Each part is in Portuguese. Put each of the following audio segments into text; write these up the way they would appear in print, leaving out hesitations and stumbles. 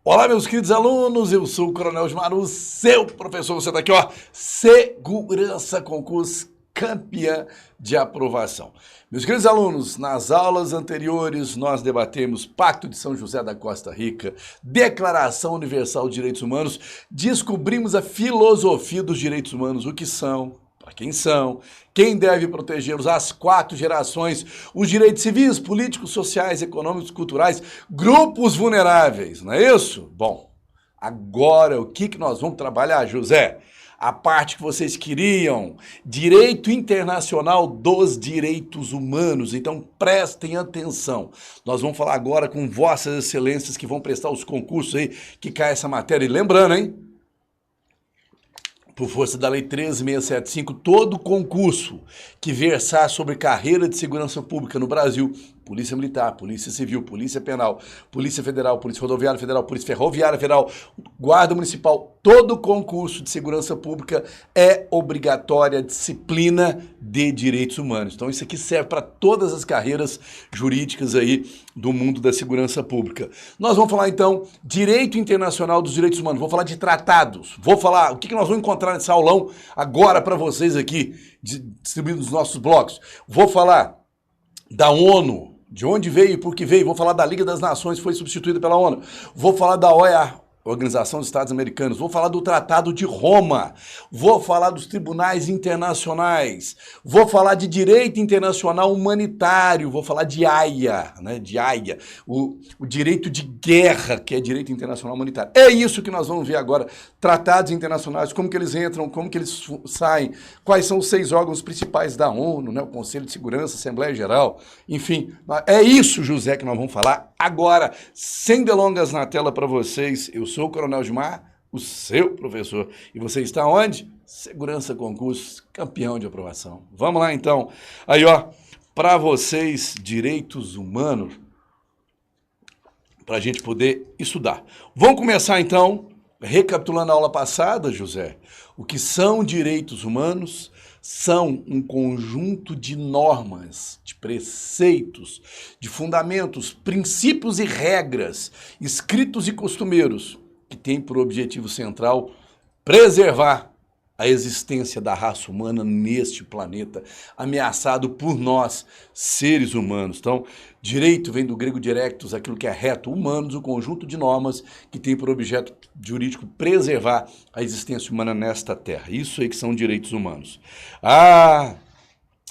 Olá, meus queridos alunos, eu sou o Coronel Osmar, o seu professor. Você está aqui, ó, Segurança Concurso, campeã de aprovação. Meus queridos alunos, nas aulas anteriores nós debatemos Pacto de São José da Costa Rica, Declaração Universal de Direitos Humanos, descobrimos a filosofia dos direitos humanos, o que são, para quem são, quem deve protegê-los, as 4 gerações, os direitos civis, políticos, sociais, econômicos, culturais, grupos vulneráveis, não é isso? Bom, agora o que nós vamos trabalhar, José? A parte que vocês queriam, direito internacional dos direitos humanos. Então prestem atenção. Nós vamos falar agora com vossas excelências que vão prestar os concursos aí, que cai essa matéria. E lembrando, hein? Por força da Lei 13.675, todo concurso que versar sobre carreira de segurança pública no Brasil, Polícia Militar, Polícia Civil, Polícia Penal, Polícia Federal, Polícia Rodoviária Federal, Polícia Ferroviária Federal, Guarda Municipal, todo concurso de segurança pública é obrigatória a disciplina de direitos humanos. Então isso aqui serve para todas as carreiras jurídicas aí do mundo da segurança pública. Nós vamos falar então direito internacional dos direitos humanos, vou falar de tratados, vou falar o que nós vamos encontrar nesse aulão agora para vocês aqui, distribuído nos nossos blocos. Vou falar da ONU, de onde veio e por que veio. Vou falar da Liga das Nações, que foi substituída pela ONU. Vou falar da OEA, Organização dos Estados Americanos. Vou falar do Tratado de Roma. Vou falar dos tribunais internacionais. Vou falar de direito internacional humanitário. Vou falar de Haia, né? De Haia. O direito de guerra, que é direito internacional humanitário. É isso que nós vamos ver agora. Tratados internacionais, como que eles entram, como que eles saem, quais são os 6 órgãos principais da ONU, né? O Conselho de Segurança, Assembleia Geral, enfim. É isso, José, que nós vamos falar agora, sem delongas na tela para vocês. Eu sou o Coronel Osmar, o seu professor. E você está onde? Segurança Concurso, campeão de aprovação. Vamos lá, então. Aí, ó, para vocês, direitos humanos, para a gente poder estudar. Vamos começar, então, recapitulando a aula passada, José. O que são direitos humanos? São um conjunto de normas, de preceitos, de fundamentos, princípios e regras, escritos e costumeiros, que têm por objetivo central preservar a existência da raça humana neste planeta, ameaçado por nós, seres humanos. Então, direito vem do grego directus, aquilo que é reto, humanos, o conjunto de normas que tem por objeto jurídico preservar a existência humana nesta terra. Isso aí que são direitos humanos.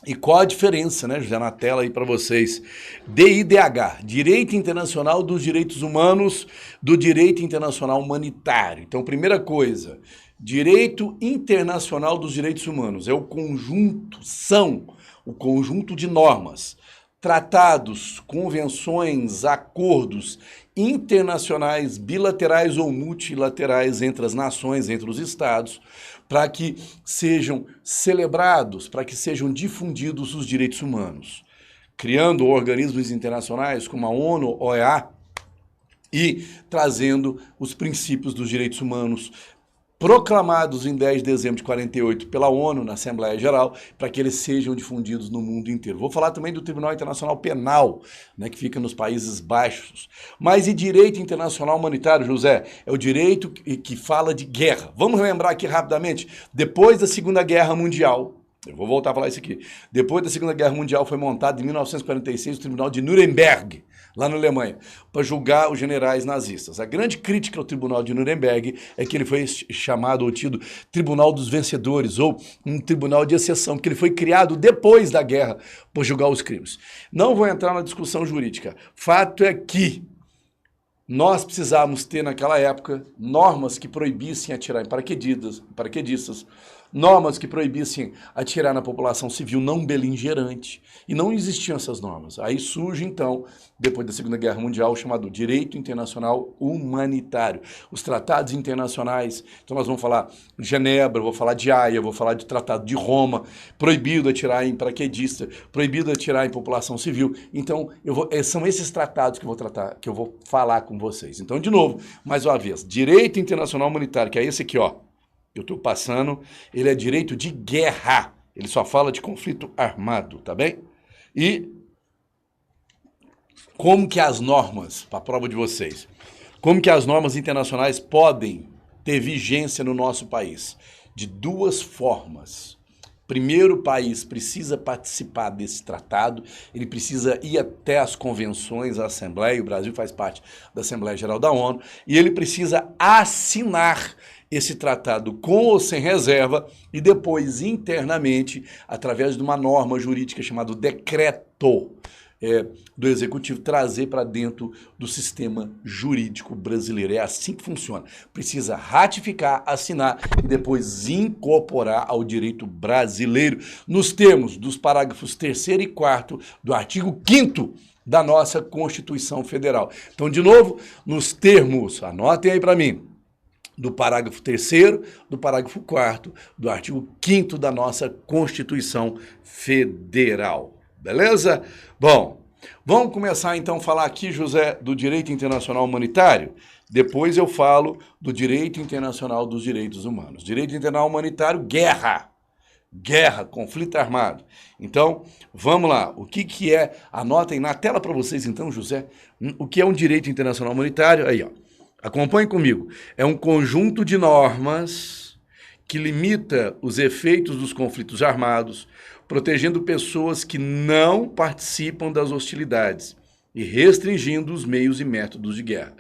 E qual a diferença, né, José, na tela aí para vocês? DIDH, Direito Internacional dos Direitos Humanos, do Direito Internacional Humanitário. Então, primeira coisa, Direito Internacional dos Direitos Humanos é o conjunto, são o conjunto de normas, tratados, convenções, acordos internacionais, bilaterais ou multilaterais entre as nações, entre os estados, para que sejam celebrados, para que sejam difundidos os direitos humanos, criando organismos internacionais como a ONU, OEA, e trazendo os princípios dos direitos humanos, proclamados em 10 de dezembro de 48 pela ONU, na Assembleia Geral, para que eles sejam difundidos no mundo inteiro. Vou falar também do Tribunal Internacional Penal, né, que fica nos Países Baixos. Mas e direito internacional humanitário, José? É o direito que fala de guerra. Vamos lembrar aqui rapidamente, depois da Segunda Guerra Mundial, eu vou voltar a falar isso aqui, depois da Segunda Guerra Mundial foi montado em 1946 o Tribunal de Nuremberg, lá na Alemanha, para julgar os generais nazistas. A grande crítica ao Tribunal de Nuremberg é que ele foi chamado ou tido Tribunal dos Vencedores, ou um tribunal de exceção, porque ele foi criado depois da guerra para julgar os crimes. Não vou entrar na discussão jurídica. Fato é que nós precisávamos ter naquela época normas que proibissem atirar em paraquedistas, normas que proibissem atirar na população civil não beligerante, e não existiam essas normas. Aí surge, então, depois da Segunda Guerra Mundial, o chamado Direito Internacional Humanitário. Os tratados internacionais, então nós vamos falar de Genebra, vou falar de Haia, vou falar de Tratado de Roma, proibido atirar em paraquedista, proibido atirar em população civil. Então, são esses tratados que eu vou tratar, que eu vou falar com vocês. Então, de novo, mais uma vez, Direito Internacional Humanitário, que é esse aqui, ó. Eu estou passando, ele é direito de guerra, ele só fala de conflito armado, tá bem? E como que as normas, para a prova de vocês, Como que as normas internacionais podem ter vigência no nosso país? De duas formas. Primeiro, o país precisa participar desse tratado, ele precisa ir até as convenções, a Assembleia, o Brasil faz parte da Assembleia Geral da ONU, e ele precisa assinar esse tratado com ou sem reserva e depois, internamente, através de uma norma jurídica chamada decreto do Executivo, trazer para dentro do sistema jurídico brasileiro. É assim que funciona. Precisa ratificar, assinar e depois incorporar ao direito brasileiro, nos termos dos parágrafos 3º e 4º do artigo 5º da nossa Constituição Federal. Então, de novo, nos termos, anotem aí para mim, do parágrafo 3º, do parágrafo 4º, do artigo 5º da nossa Constituição Federal. Beleza? Bom, vamos começar então a falar aqui, José, do direito internacional humanitário. Depois eu falo do direito internacional dos direitos humanos. Direito internacional humanitário, guerra. Guerra, conflito armado. Então, vamos lá. O que é? Anotem na tela para vocês então, José, o que é um direito internacional humanitário. Aí, ó. Acompanhe comigo. É um conjunto de normas que limita os efeitos dos conflitos armados, protegendo pessoas que não participam das hostilidades e restringindo os meios e métodos de guerra.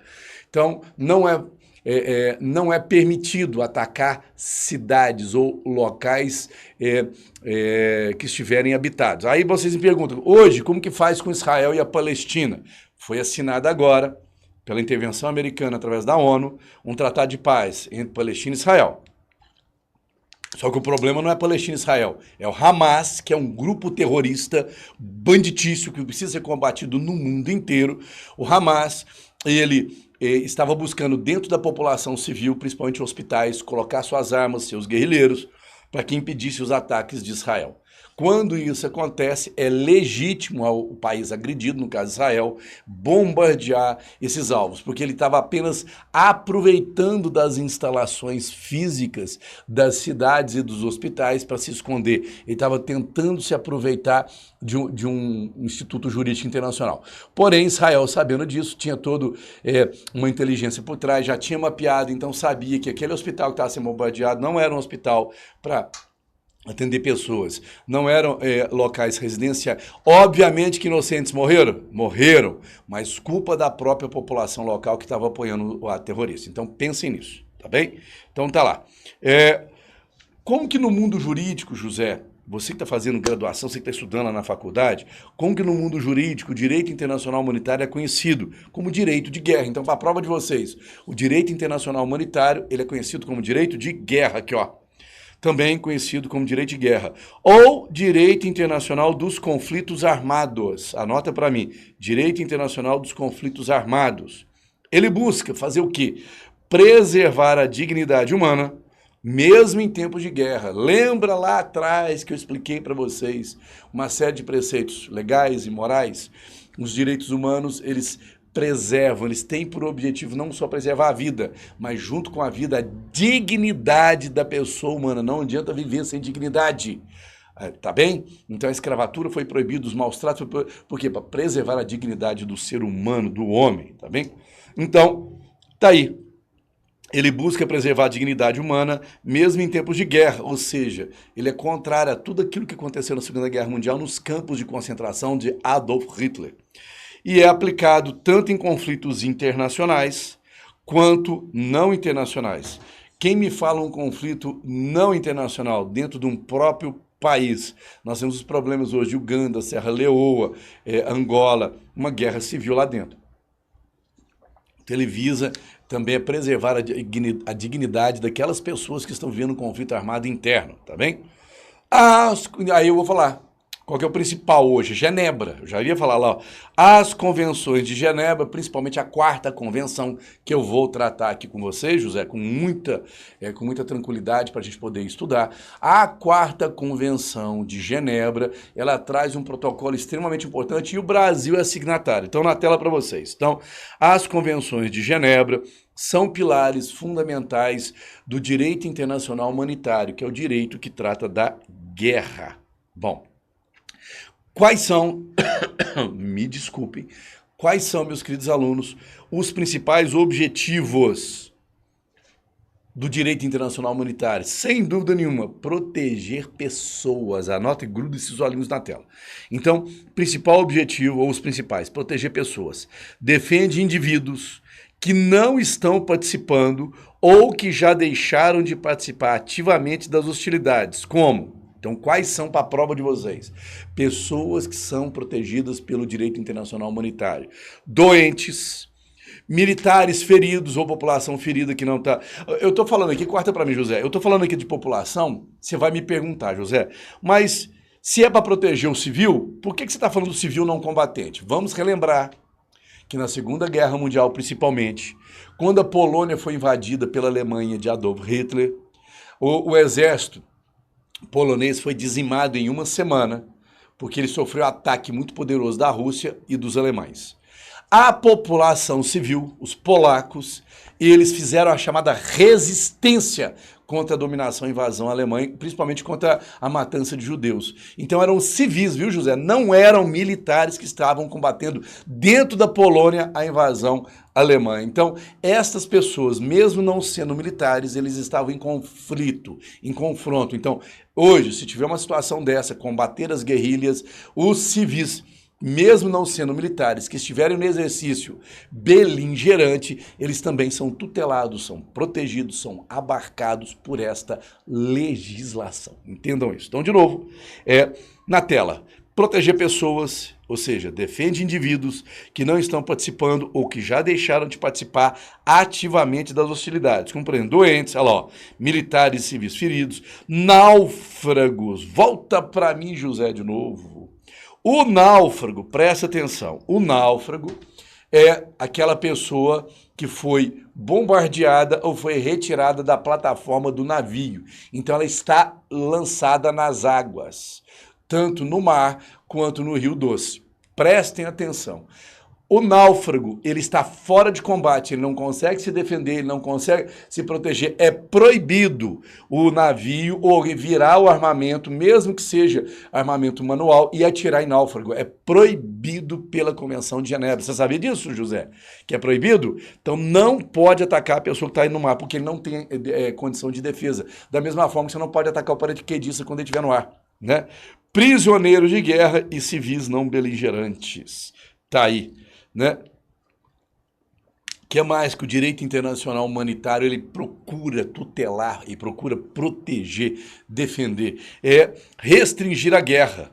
Então, não é permitido atacar cidades ou locais que estiverem habitados. Aí vocês me perguntam, hoje, como que faz com Israel e a Palestina? Foi assinado agora, pela intervenção americana através da ONU, um tratado de paz entre Palestina e Israel. Só que o problema não é Palestina e Israel, é o Hamas, que é um grupo terrorista banditício que precisa ser combatido no mundo inteiro. O Hamas, ele estava buscando dentro da população civil, principalmente hospitais, colocar suas armas, seus guerrilheiros, para que impedisse os ataques de Israel. Quando isso acontece, é legítimo ao país agredido, no caso Israel, bombardear esses alvos, porque ele estava apenas aproveitando das instalações físicas das cidades e dos hospitais para se esconder. Ele estava tentando se aproveitar de um instituto jurídico internacional. Porém, Israel, sabendo disso, tinha toda uma inteligência por trás, já tinha mapeado, então sabia que aquele hospital que estava sendo bombardeado não era um hospital para atender pessoas, não eram locais residenciais. Obviamente que inocentes morreram? Morreram, mas culpa da própria população local que estava apoiando o ato terrorista. Então pensem nisso, tá bem? Então tá lá. Como que no mundo jurídico, José, você que está fazendo graduação, você que está estudando lá na faculdade, como que no mundo jurídico o direito internacional humanitário é conhecido como direito de guerra? Então, para a prova de vocês, o direito internacional humanitário, ele é conhecido como direito de guerra, aqui ó. Também conhecido como direito de guerra, ou direito internacional dos conflitos armados. Anota para mim, direito internacional dos conflitos armados. Ele busca fazer o quê? Preservar a dignidade humana, mesmo em tempos de guerra. Lembra lá atrás que eu expliquei para vocês uma série de preceitos legais e morais? Os direitos humanos, eles preservam, eles têm por objetivo não só preservar a vida, mas junto com a vida, a dignidade da pessoa humana. Não adianta viver sem dignidade, tá bem? Então a escravatura foi proibida, os maus tratos, por quê? Para preservar a dignidade do ser humano, do homem, tá bem? Então, tá aí. Ele busca preservar a dignidade humana, mesmo em tempos de guerra, ou seja, ele é contrário a tudo aquilo que aconteceu na Segunda Guerra Mundial nos campos de concentração de Adolf Hitler. E é aplicado tanto em conflitos internacionais quanto não internacionais. Quem me fala um conflito não internacional dentro de um próprio país? Nós temos os problemas hoje de Uganda, Serra Leoa, Angola, uma guerra civil lá dentro. Então ele visa também preservar a dignidade daquelas pessoas que estão vivendo um conflito armado interno, tá bem? Aí eu vou falar. Qual que é o principal hoje? Genebra. Eu já ia falar lá, ó. As convenções de Genebra, principalmente a 4ª convenção, que eu vou tratar aqui com vocês, José, com muita tranquilidade para a gente poder estudar. A 4ª convenção de Genebra, ela traz um protocolo extremamente importante e o Brasil é signatário. Então, na tela para vocês. Então, as convenções de Genebra são pilares fundamentais do direito internacional humanitário, que é o direito que trata da guerra. Bom, quais são, me desculpem, Quais são, meus queridos alunos, os principais objetivos do direito internacional humanitário? Sem dúvida nenhuma, proteger pessoas. Anota e gruda esses olhinhos na tela. Então, principal objetivo, ou os principais, proteger pessoas. Defende indivíduos que não estão participando ou que já deixaram de participar ativamente das hostilidades. Como? Então, quais são para a prova de vocês? Pessoas que são protegidas pelo direito internacional humanitário. Doentes, militares feridos ou população ferida que não está... Eu estou falando aqui, corta para mim, José, eu estou falando aqui de população, você vai me perguntar, José, mas se é para proteger o civil, por que você está falando do civil não combatente? Vamos relembrar que na Segunda Guerra Mundial, principalmente, quando a Polônia foi invadida pela Alemanha de Adolf Hitler, o exército polonês foi dizimado em uma semana, porque ele sofreu um ataque muito poderoso da Rússia e dos alemães. A população civil, os polacos, eles fizeram a chamada resistência contra a dominação e invasão alemã, principalmente contra a matança de judeus. Então eram civis, viu, José? Não eram militares que estavam combatendo dentro da Polônia a invasão alemã. Então, estas pessoas, mesmo não sendo militares, eles estavam em conflito, em confronto. Então, hoje, se tiver uma situação dessa, combater as guerrilhas, os civis, mesmo não sendo militares, que estiverem no exercício beligerante, eles também são tutelados, são protegidos, são abarcados por esta legislação. Entendam isso. Então, de novo, na tela, proteger pessoas, ou seja, defende indivíduos que não estão participando ou que já deixaram de participar ativamente das hostilidades. Compreendo, doentes, olha lá, ó, militares e civis feridos, náufragos. Volta para mim, José, de novo. O náufrago, presta atenção, o náufrago é aquela pessoa que foi bombardeada ou foi retirada da plataforma do navio. Então ela está lançada nas águas, tanto no mar quanto no Rio Doce. Prestem atenção. O náufrago, ele está fora de combate, ele não consegue se defender, ele não consegue se proteger. É proibido o navio ou virar o armamento, mesmo que seja armamento manual, e atirar em náufrago. É proibido pela Convenção de Genebra. Você sabia disso, José? Que é proibido? Então não pode atacar a pessoa que está aí no mar, porque ele não tem condição de defesa. Da mesma forma que você não pode atacar o paraquedista quando ele estiver no ar, né? Prisioneiros de guerra e civis não beligerantes. Tá aí. Né? Que é mais que o direito internacional humanitário ele procura tutelar e procura proteger, defender, é restringir a guerra,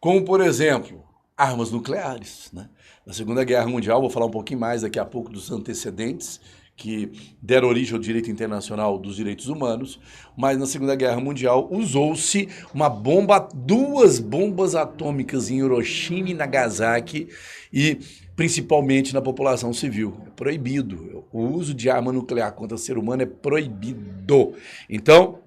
como por exemplo, armas nucleares, né? Na Segunda Guerra Mundial, vou falar um pouquinho mais daqui a pouco dos antecedentes que deram origem ao direito internacional dos direitos humanos, mas na Segunda Guerra Mundial usou-se duas bombas atômicas em Hiroshima e Nagasaki e principalmente na população civil. É proibido. O uso de arma nuclear contra o ser humano é proibido. Então,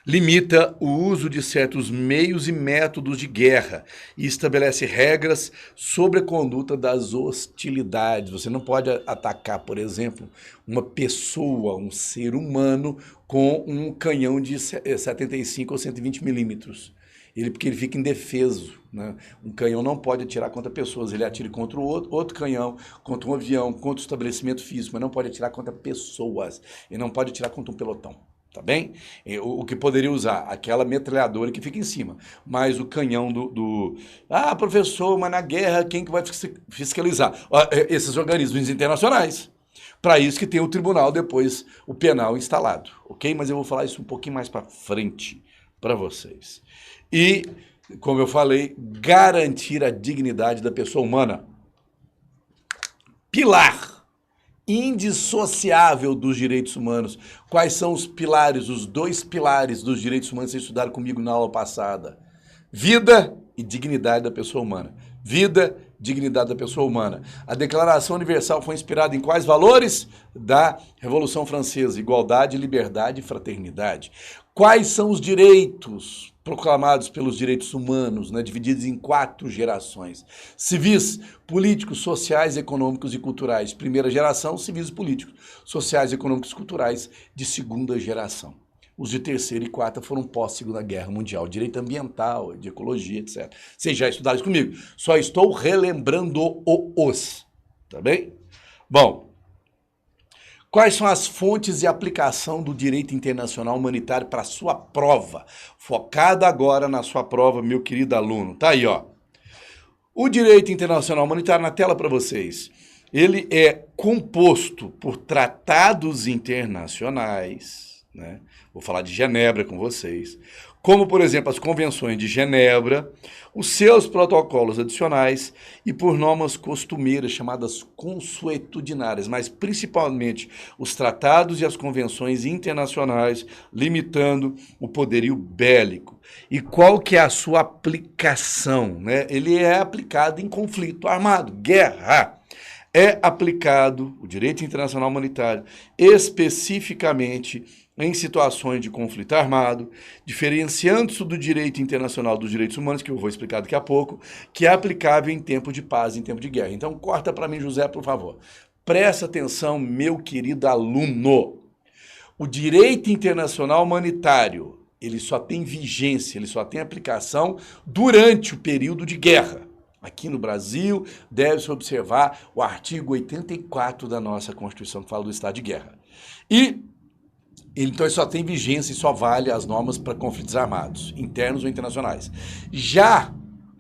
limita o uso de certos meios e métodos de guerra e estabelece regras sobre a conduta das hostilidades. Você não pode atacar, por exemplo, uma pessoa, um ser humano, com um canhão de 75 ou 120 milímetros. Porque ele fica indefeso, né? Um canhão não pode atirar contra pessoas, ele atira contra o outro canhão, contra um avião, contra o estabelecimento físico, mas não pode atirar contra pessoas, ele não pode atirar contra um pelotão, tá bem? O que poderia usar? Aquela metralhadora que fica em cima, mas o canhão Ah, professor, mas na guerra quem que vai fiscalizar? Esses organismos internacionais. Para isso que tem o tribunal depois, o penal instalado, ok? Mas eu vou falar isso um pouquinho mais para frente para vocês. E, como eu falei, garantir a dignidade da pessoa humana. Pilar indissociável dos direitos humanos. Quais são os pilares, os dois pilares dos direitos humanos que vocês estudaram comigo na aula passada? Vida e dignidade da pessoa humana. Vida, dignidade da pessoa humana. A Declaração Universal foi inspirada em quais valores? Da Revolução Francesa: igualdade, liberdade e fraternidade. Quais são os direitos proclamados pelos direitos humanos, né, divididos em 4 gerações? Civis, políticos, sociais, econômicos e culturais. Primeira geração, civis e políticos. Sociais, econômicos e culturais, de segunda geração. Os de terceira e quarta foram pós-Segunda Guerra Mundial. Direito ambiental, de ecologia, etc. Vocês já estudaram isso comigo. Só estou relembrando-os. Tá bem? Bom, quais são as fontes e aplicação do direito internacional humanitário para a sua prova? Focada agora na sua prova, meu querido aluno. Tá aí, ó. O direito internacional humanitário na tela para vocês. Ele é composto por tratados internacionais, né? Vou falar de Genebra com vocês. Como, por exemplo, as convenções de Genebra, os seus protocolos adicionais e por normas costumeiras chamadas consuetudinárias, mas principalmente os tratados e as convenções internacionais, limitando o poderio bélico. E qual que é a sua aplicação, né? Ele é aplicado em conflito armado, guerra. É aplicado o direito internacional humanitário especificamente em situações de conflito armado, diferenciando-se do direito internacional dos direitos humanos, que eu vou explicar daqui a pouco, que é aplicável em tempo de paz, em tempo de guerra. Então, corta para mim, José, por favor. Presta atenção, meu querido aluno. O direito internacional humanitário, ele só tem vigência, ele só tem aplicação durante o período de guerra. Aqui no Brasil, deve-se observar o artigo 84 da nossa Constituição, que fala do estado de guerra. Então, ele só tem vigência e só vale as normas para conflitos armados, internos ou internacionais. Já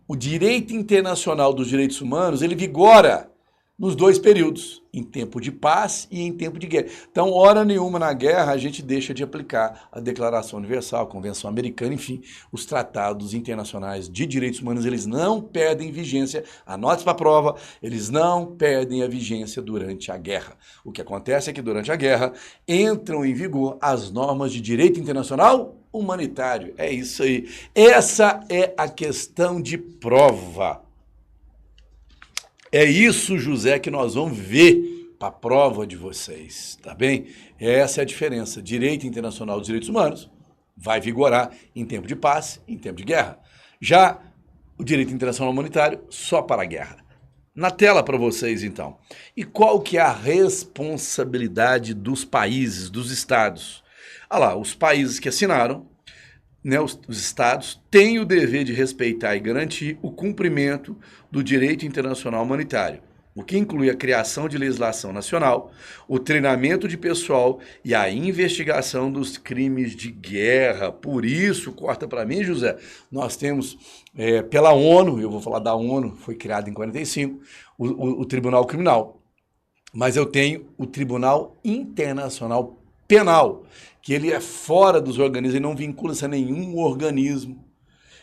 o direito internacional dos direitos humanos, ele vigora nos dois períodos, em tempo de paz e em tempo de guerra. Então, hora nenhuma na guerra, a gente deixa de aplicar a Declaração Universal, a Convenção Americana, enfim, os tratados internacionais de direitos humanos, eles não perdem vigência, anote para a prova, eles não perdem a vigência durante a guerra. O que acontece é que durante a guerra entram em vigor as normas de direito internacional humanitário. É isso aí. Essa é a questão de prova. É isso, José, que nós vamos ver para a prova de vocês, tá bem? Essa é a diferença. Direito internacional dos direitos humanos vai vigorar em tempo de paz, em tempo de guerra. Já o direito internacional humanitário só para a guerra. Na tela para vocês, então. E qual que é a responsabilidade dos países, dos estados? Olha lá, os países que assinaram, né, os estados têm o dever de respeitar e garantir o cumprimento do direito internacional humanitário, o que inclui a criação de legislação nacional, o treinamento de pessoal e a investigação dos crimes de guerra. Por isso, corta para mim, José, nós temos pela ONU, eu vou falar da ONU, foi criado em 45, o Tribunal Criminal, mas eu tenho o Tribunal Internacional Penal, que ele é fora dos organismos, ele não vincula-se a nenhum organismo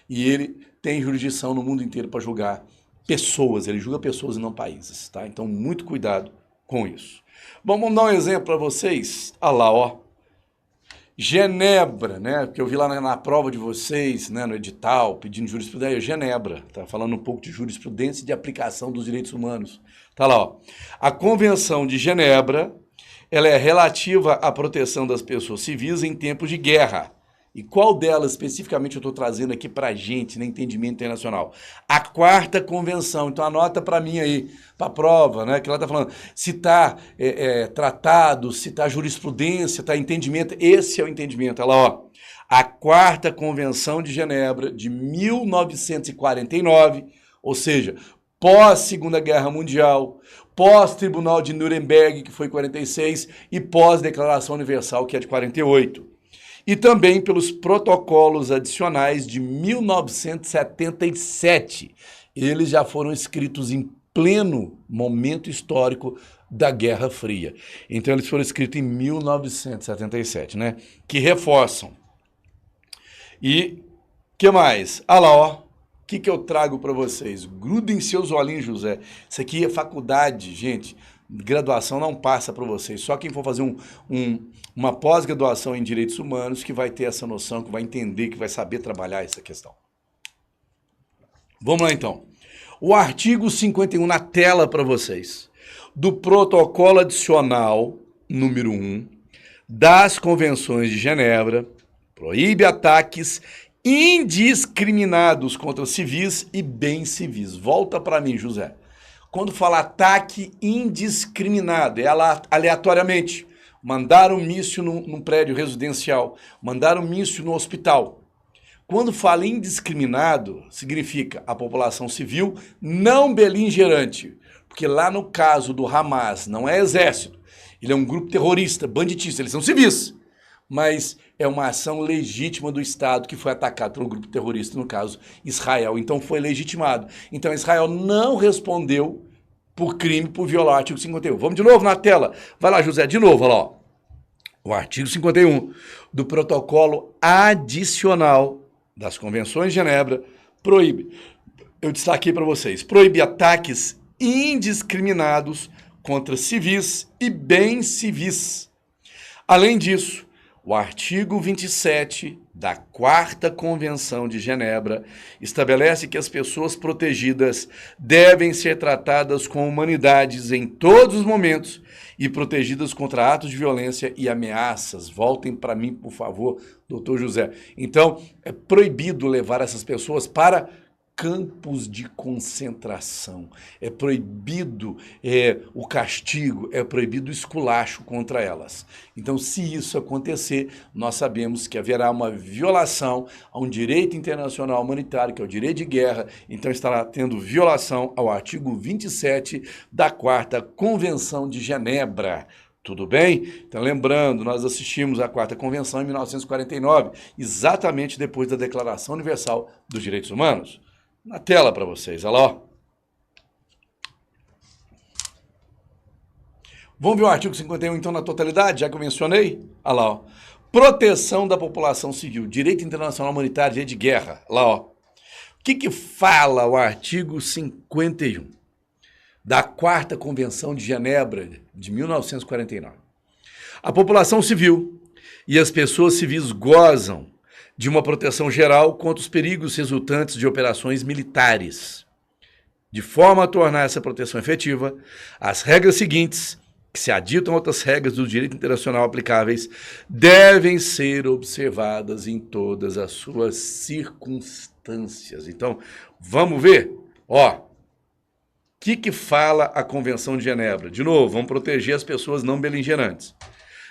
e ele tem jurisdição no mundo inteiro para julgar pessoas, ele julga pessoas e não países, tá? Então, muito cuidado com isso. Bom, vamos dar um exemplo para vocês. Olha lá, ó. Genebra, né? Que eu vi lá na prova de vocês, né? No edital, pedindo jurisprudência. Genebra, tá falando um pouco de jurisprudência e de aplicação dos direitos humanos. Tá lá, ó. A Convenção de Genebra, ela é relativa à proteção das pessoas civis em tempos de guerra. E qual delas especificamente eu estou trazendo aqui para a gente, no entendimento internacional? A quarta convenção. Então anota para mim aí, para a prova, né? Que ela está falando, se está tratado, se está jurisprudência, está entendimento. Esse é o entendimento. Olha lá, ó. A quarta convenção de Genebra, de 1949, ou seja, pós-Segunda Guerra Mundial, pós-Tribunal de Nuremberg, que foi 46, e pós-Declaração Universal, que é de 48. E também pelos protocolos adicionais de 1977. Eles já foram escritos em pleno momento histórico da Guerra Fria. Então, eles foram escritos em 1977, né? Que reforçam. E, que mais? Olha lá, ó. O que eu trago para vocês? Grudem seus olhinhos, José. Isso aqui é faculdade, gente. Graduação não passa para vocês. Só quem for fazer uma pós-graduação em direitos humanos que vai ter essa noção, que vai entender, que vai saber trabalhar essa questão. Vamos lá, então. O artigo 51 na tela para vocês. Do protocolo adicional número 1 das Convenções de Genebra, proíbe ataques indiscriminados contra civis e bens civis. Volta para mim, José. Quando fala ataque indiscriminado, é aleatoriamente. mandaram míssil num prédio residencial, mandaram míssil no hospital. Quando fala indiscriminado, significa a população civil não beligerante. Porque lá no caso do Hamas, não é exército, ele é um grupo terrorista, banditista, eles são civis. Mas é uma ação legítima do Estado que foi atacado pelo grupo terrorista, no caso Israel. Então foi legitimado. Então Israel não respondeu por crime por violar o artigo 51. Vamos de novo na tela. Vai lá, José, de novo, olha lá. Ó. O artigo 51 do protocolo adicional das Convenções de Genebra proíbe, eu destaquei para vocês, proíbe ataques indiscriminados contra civis e bens civis. Além disso, o artigo 27 da 4ª Convenção de Genebra estabelece que as pessoas protegidas devem ser tratadas com humanidade em todos os momentos e protegidas contra atos de violência e ameaças. Voltem para mim, por favor, doutor José. Então, é proibido levar essas pessoas para campos de concentração. É proibido o castigo, é proibido o esculacho contra elas. Então, se isso acontecer, nós sabemos que haverá uma violação a um direito internacional humanitário, que é o direito de guerra, então estará tendo violação ao artigo 27 da 4ª Convenção de Genebra. Tudo bem? Então, lembrando, nós assistimos à 4ª Convenção em 1949, exatamente depois da Declaração Universal dos Direitos Humanos. Na tela para vocês, olha lá. Ó. Vamos ver o artigo 51, então, na totalidade, já que eu mencionei? Olha lá, ó. Proteção da população civil, direito internacional humanitário, direito de guerra. Olha lá, ó. O que fala o artigo 51 da 4ª Convenção de Genebra, de 1949? A população civil e as pessoas civis gozam de uma proteção geral contra os perigos resultantes de operações militares. De forma a tornar essa proteção efetiva, as regras seguintes, que se aditam a outras regras do direito internacional aplicáveis, devem ser observadas em todas as suas circunstâncias. Então, vamos ver? Ó, o que fala a Convenção de Genebra? De novo, vamos proteger as pessoas não beligerantes.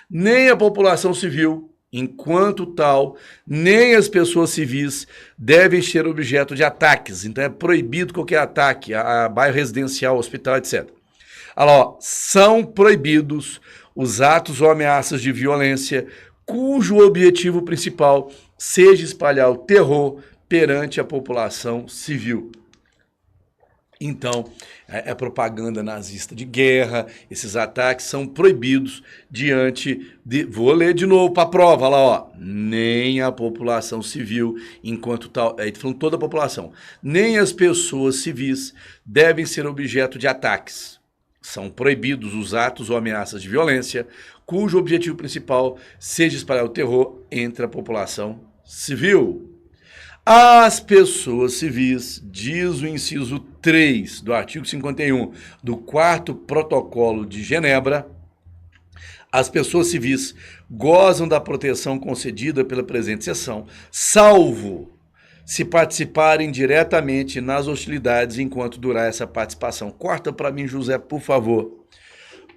Nem a população civil, enquanto tal, nem as pessoas civis devem ser objeto de ataques. Então é proibido qualquer ataque a bairro residencial, hospital, etc. Olha lá, ó, são proibidos os atos ou ameaças de violência cujo objetivo principal seja espalhar o terror perante a população civil. Então, é propaganda nazista de guerra, esses ataques são proibidos diante de... Vou ler de novo para a prova, lá, ó. Nem a população civil, enquanto tal... Aí tá falando toda a população. Nem as pessoas civis devem ser objeto de ataques. São proibidos os atos ou ameaças de violência, cujo objetivo principal seja espalhar o terror entre a população civil. As pessoas civis, diz o inciso 3 do artigo 51 do 4º Protocolo de Genebra, as pessoas civis gozam da proteção concedida pela presente seção, salvo se participarem diretamente nas hostilidades enquanto durar essa participação. Corta para mim, José, por favor.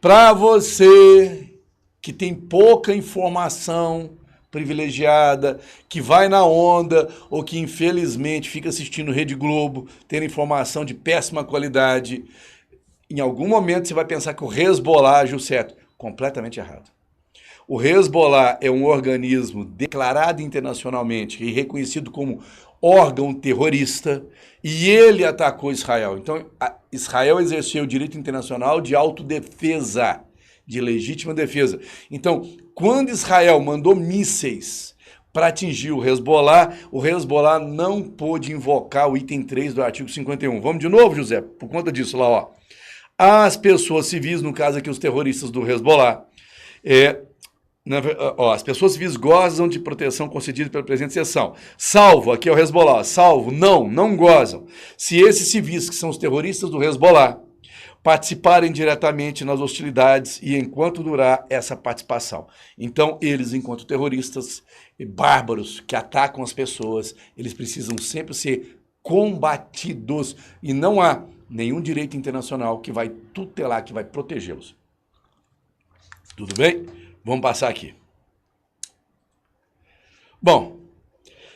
Para você que tem pouca informação privilegiada, que vai na onda ou que infelizmente fica assistindo Rede Globo, tendo informação de péssima qualidade, em algum momento você vai pensar que o Hezbollah agiu certo. Completamente errado. O Hezbollah é um organismo declarado internacionalmente e reconhecido como órgão terrorista e ele atacou Israel. Então, Israel exerceu o direito internacional de autodefesa, de legítima defesa. Então, quando Israel mandou mísseis para atingir o Hezbollah não pôde invocar o item 3 do artigo 51. Vamos de novo, José, por conta disso lá, ó. As pessoas civis, no caso aqui os terroristas do Hezbollah, as pessoas civis gozam de proteção concedida pela presente seção. Salvo, aqui é o Hezbollah, salvo, não gozam. Se esses civis, que são os terroristas do Hezbollah, participarem diretamente nas hostilidades e enquanto durar essa participação. Então, eles, enquanto terroristas bárbaros que atacam as pessoas, eles precisam sempre ser combatidos e não há nenhum direito internacional que vai tutelar, que vai protegê-los. Tudo bem? Vamos passar aqui. Bom,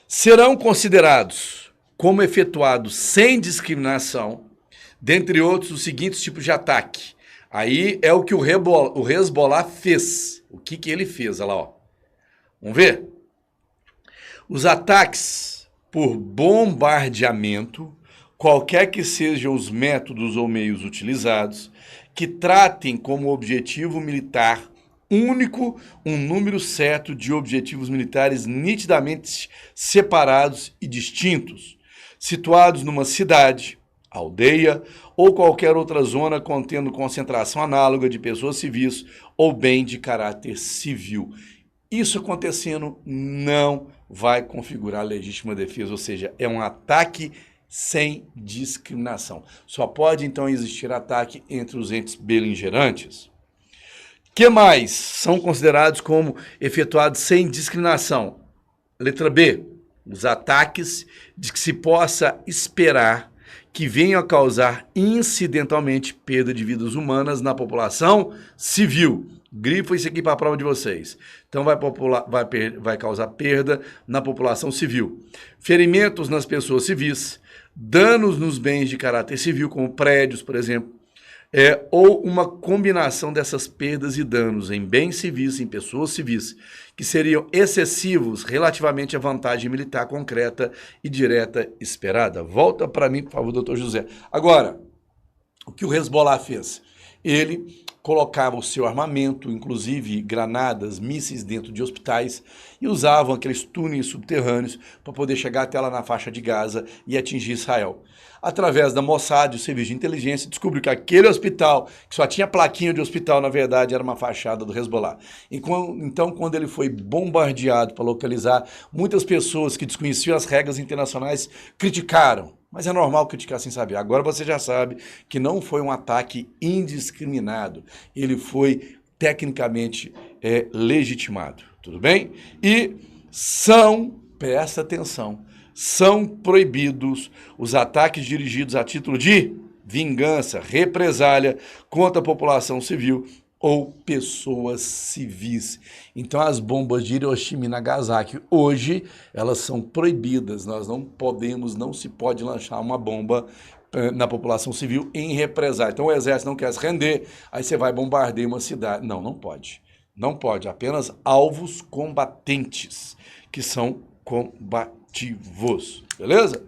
serão considerados como efetuados sem discriminação, dentre outros, os seguintes tipos de ataque. Aí é o que o Hezbollah fez. O que ele fez? Olha lá, ó. Vamos ver? Os ataques por bombardeamento, qualquer que sejam os métodos ou meios utilizados, que tratem como objetivo militar único um número certo de objetivos militares nitidamente separados e distintos, situados numa cidade, aldeia ou qualquer outra zona contendo concentração análoga de pessoas civis ou bem de caráter civil. Isso acontecendo não vai configurar legítima defesa, ou seja, é um ataque sem discriminação. Só pode, então, existir ataque entre os entes beligerantes. Que mais são considerados como efetuados sem discriminação? Letra B, os ataques de que se possa esperar que venham a causar incidentalmente perda de vidas humanas na população civil. Grifo isso aqui para a prova de vocês. Então vai causar perda na população civil. Ferimentos nas pessoas civis, danos nos bens de caráter civil, como prédios, por exemplo, ou uma combinação dessas perdas e danos em bens civis, em pessoas civis, que seriam excessivos relativamente à vantagem militar concreta e direta esperada. Volta para mim, por favor, doutor José. Agora, o que o Hezbollah fez? Ele colocava o seu armamento, inclusive granadas, mísseis dentro de hospitais, e usavam aqueles túneis subterrâneos para poder chegar até lá na faixa de Gaza e atingir Israel. Através da Mossad, o serviço de inteligência, descobriu que aquele hospital, que só tinha plaquinha de hospital, na verdade, era uma fachada do Hezbollah. Então, quando ele foi bombardeado para localizar, muitas pessoas que desconheciam as regras internacionais criticaram. Mas é normal criticar sem saber. Agora você já sabe que não foi um ataque indiscriminado. Ele foi tecnicamente legitimado. Tudo bem? E presta atenção, são proibidos os ataques dirigidos a título de vingança, represália contra a população civil ou pessoas civis. Então as bombas de Hiroshima e Nagasaki, hoje, elas são proibidas. Nós não se pode lançar uma bomba na população civil em represália. Então o exército não quer se render, aí você vai bombardear uma cidade. Não pode. Não pode. Apenas alvos combatentes, que são combativos. Beleza?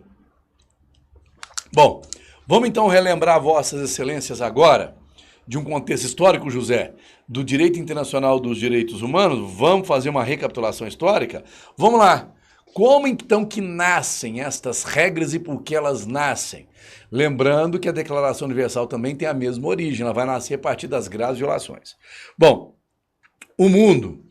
Bom, vamos então relembrar vossas excelências agora de um contexto histórico, José, do direito internacional dos direitos humanos. Vamos fazer uma recapitulação histórica? Vamos lá. Como então que nascem estas regras e por que elas nascem? Lembrando que a Declaração Universal também tem a mesma origem, ela vai nascer a partir das graves violações. Bom, o mundo,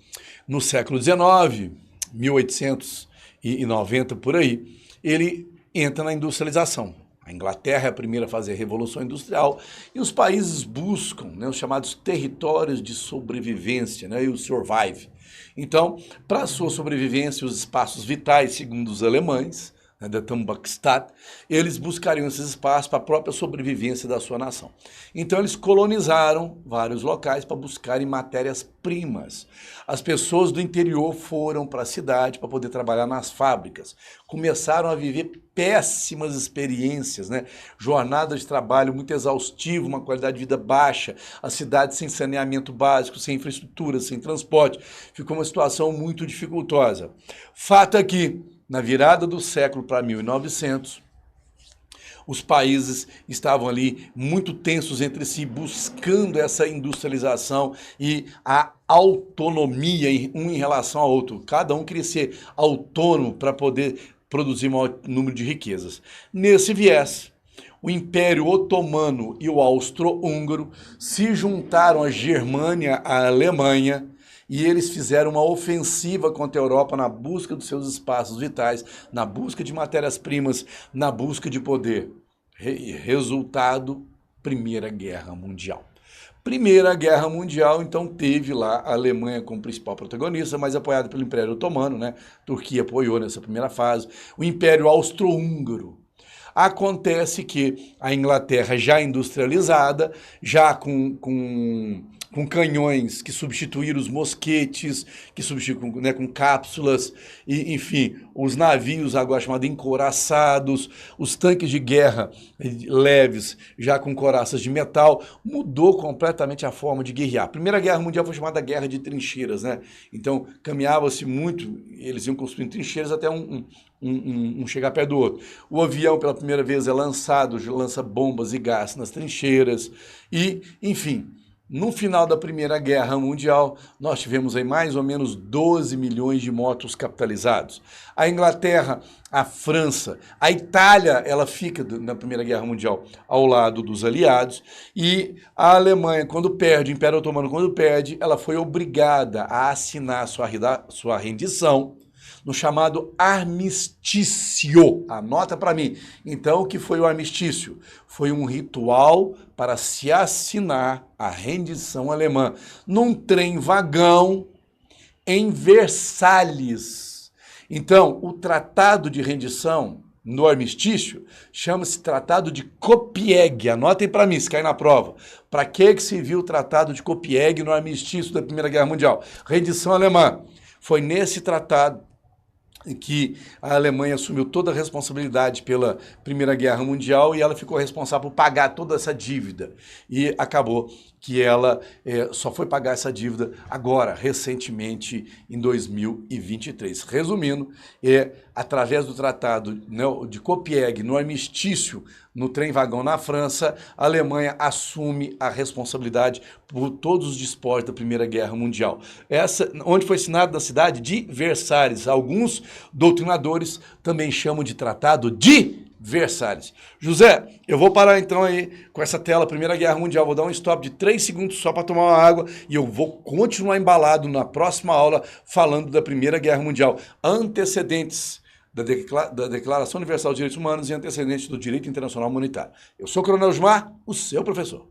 no século XIX, 1890 por aí, ele entra na industrialização. A Inglaterra é a primeira a fazer a Revolução Industrial e os países buscam, os chamados territórios de sobrevivência, e o survive. Então, para a sua sobrevivência, os espaços vitais, segundo os alemães, da Tambakstadt, eles buscariam esses espaços para a própria sobrevivência da sua nação. Então eles colonizaram vários locais para buscarem matérias-primas. As pessoas do interior foram para a cidade para poder trabalhar nas fábricas. Começaram a viver péssimas experiências, jornada de trabalho muito exaustiva, uma qualidade de vida baixa, a cidade sem saneamento básico, sem infraestrutura, sem transporte. Ficou uma situação muito dificultosa. Fato é que, na virada do século para 1900, os países estavam ali muito tensos entre si, buscando essa industrialização e a autonomia um em relação ao outro. Cada um queria ser autônomo para poder produzir maior número de riquezas. Nesse viés, o Império Otomano e o Austro-Húngaro se juntaram à Germânia, à Alemanha, e eles fizeram uma ofensiva contra a Europa na busca dos seus espaços vitais, na busca de matérias-primas, na busca de poder. Resultado, Primeira Guerra Mundial. Primeira Guerra Mundial, então, teve lá a Alemanha como principal protagonista, mas apoiada pelo Império Otomano, Turquia apoiou nessa primeira fase. O Império Austro-Húngaro. Acontece que a Inglaterra já industrializada, já com com canhões que substituíram os mosquetes, que substituíram, né, com cápsulas, e, enfim, os navios agora chamados encouraçados, os tanques de guerra leves, já com couraças de metal, mudou completamente a forma de guerrear. A Primeira Guerra Mundial foi chamada Guerra de Trincheiras, né? Então, caminhava-se muito, eles iam construindo trincheiras até um chegar perto do outro. O avião, pela primeira vez, é lançado, lança bombas e gás nas trincheiras, e, enfim, no final da Primeira Guerra Mundial, nós tivemos aí mais ou menos 12 milhões de mortos capitalizados. A Inglaterra, a França, a Itália, ela fica na Primeira Guerra Mundial ao lado dos aliados, e a Alemanha, quando perde, o Império Otomano, quando perde, ela foi obrigada a assinar sua rendição no chamado armistício. Anota para mim. Então, o que foi o armistício? Foi um ritual para se assinar a rendição alemã num trem-vagão em Versalhes. Então, o tratado de rendição no armistício chama-se Tratado de Copiègue. Anotem para mim, se cair na prova. Para que serviu o Tratado de Copiègue no armistício da Primeira Guerra Mundial? Rendição alemã. Foi nesse tratado que a Alemanha assumiu toda a responsabilidade pela Primeira Guerra Mundial e ela ficou responsável por pagar toda essa dívida. E acabou que ela só foi pagar essa dívida agora, recentemente, em 2023. Resumindo, através do Tratado de Copiègue, no armistício, no trem-vagão na França, a Alemanha assume a responsabilidade por todos os despojos da Primeira Guerra Mundial. Onde foi assinado na cidade de Versalhes. Alguns doutrinadores também chamam de Tratado de Versalhes. José, eu vou parar então aí com essa tela Primeira Guerra Mundial, vou dar um stop de 3 segundos só para tomar uma água e eu vou continuar embalado na próxima aula falando da Primeira Guerra Mundial. Antecedentes da Declaração Universal dos Direitos Humanos e antecedentes do Direito Internacional Humanitário. Eu sou o Coronel Osmar, o seu professor.